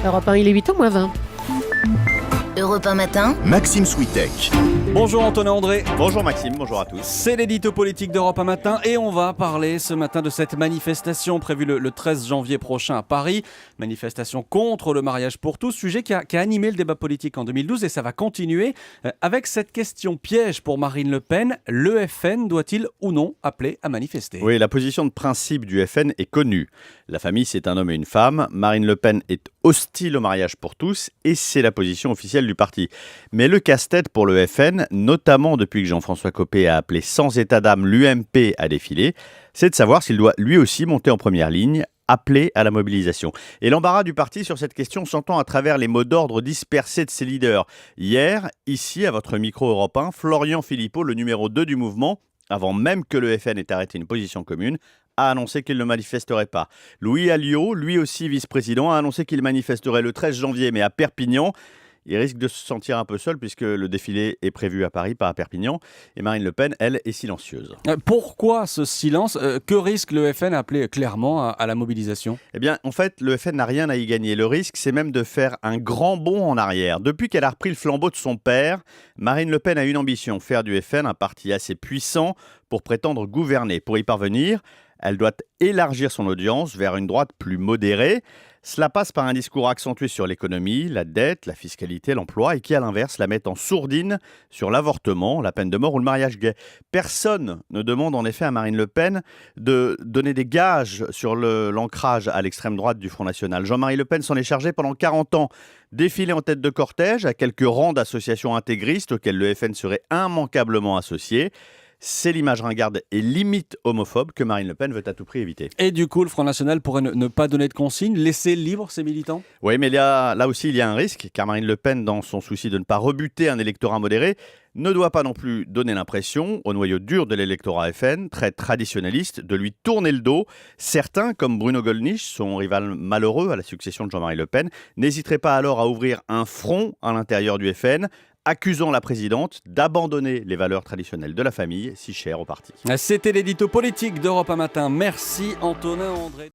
Europe 1, il est 8h moins 20. Europe 1 matin, Maxime Switek. Bonjour Antonin André. Bonjour Maxime, bonjour à tous. C'est l'édito politique d'Europe 1 matin et on va parler ce matin de cette manifestation prévue le 13 janvier prochain à Paris. Manifestation contre le mariage pour tous, sujet qui a animé le débat politique en 2012 et ça va continuer avec cette question piège pour Marine Le Pen. Le FN doit-il ou non appeler à manifester ? Oui, la position de principe du FN est connue. La famille, c'est un homme et une femme. Marine Le Pen est hostile au mariage pour tous et c'est la position officielle du parti. Mais le casse-tête pour le FN, notamment depuis que Jean-François Copé a appelé sans état d'âme l'UMP à défiler, c'est de savoir s'il doit lui aussi monter en première ligne, appeler à la mobilisation. Et l'embarras du parti sur cette question s'entend à travers les mots d'ordre dispersés de ses leaders. Hier, ici, à votre micro Europe 1, Florian Philippot, le numéro 2 du mouvement, avant même que le FN ait arrêté une position commune, a annoncé qu'il ne manifesterait pas. Louis Alliot, lui aussi vice-président, a annoncé qu'il manifesterait le 13 janvier, mais à Perpignan. Il risque de se sentir un peu seul puisque le défilé est prévu à Paris, pas à Perpignan. Et Marine Le Pen, elle, est silencieuse. Pourquoi ce silence ? Que risque le FN à appeler clairement à la mobilisation ? Eh bien, en fait, le FN n'a rien à y gagner. Le risque, c'est même de faire un grand bond en arrière. Depuis qu'elle a repris le flambeau de son père, Marine Le Pen a une ambition, faire du FN un parti assez puissant pour prétendre gouverner. Pour y parvenir, elle doit élargir son audience vers une droite plus modérée. Cela passe par un discours accentué sur l'économie, la dette, la fiscalité, l'emploi et qui, à l'inverse, la met en sourdine sur l'avortement, la peine de mort ou le mariage gay. Personne ne demande en effet à Marine Le Pen de donner des gages sur l'ancrage à l'extrême droite du Front National. Jean-Marie Le Pen s'en est chargé pendant 40 ans. Défilé en tête de cortège à quelques rangs d'associations intégristes auxquelles le FN serait immanquablement associé. C'est l'image ringarde et limite homophobe que Marine Le Pen veut à tout prix éviter. Et du coup, le Front National pourrait ne pas donner de consignes, laisser libre ses militants ? Oui, mais là aussi, il y a un risque, car Marine Le Pen, dans son souci de ne pas rebuter un électorat modéré, ne doit pas non plus donner l'impression, au noyau dur de l'électorat FN, très traditionnaliste, de lui tourner le dos. Certains, comme Bruno Gollnisch, son rival malheureux à la succession de Jean-Marie Le Pen, n'hésiteraient pas alors à ouvrir un front à l'intérieur du FN, accusant la présidente d'abandonner les valeurs traditionnelles de la famille, si chères au parti. C'était l'édito politique d'Europe 1 matin. Merci Antonin André.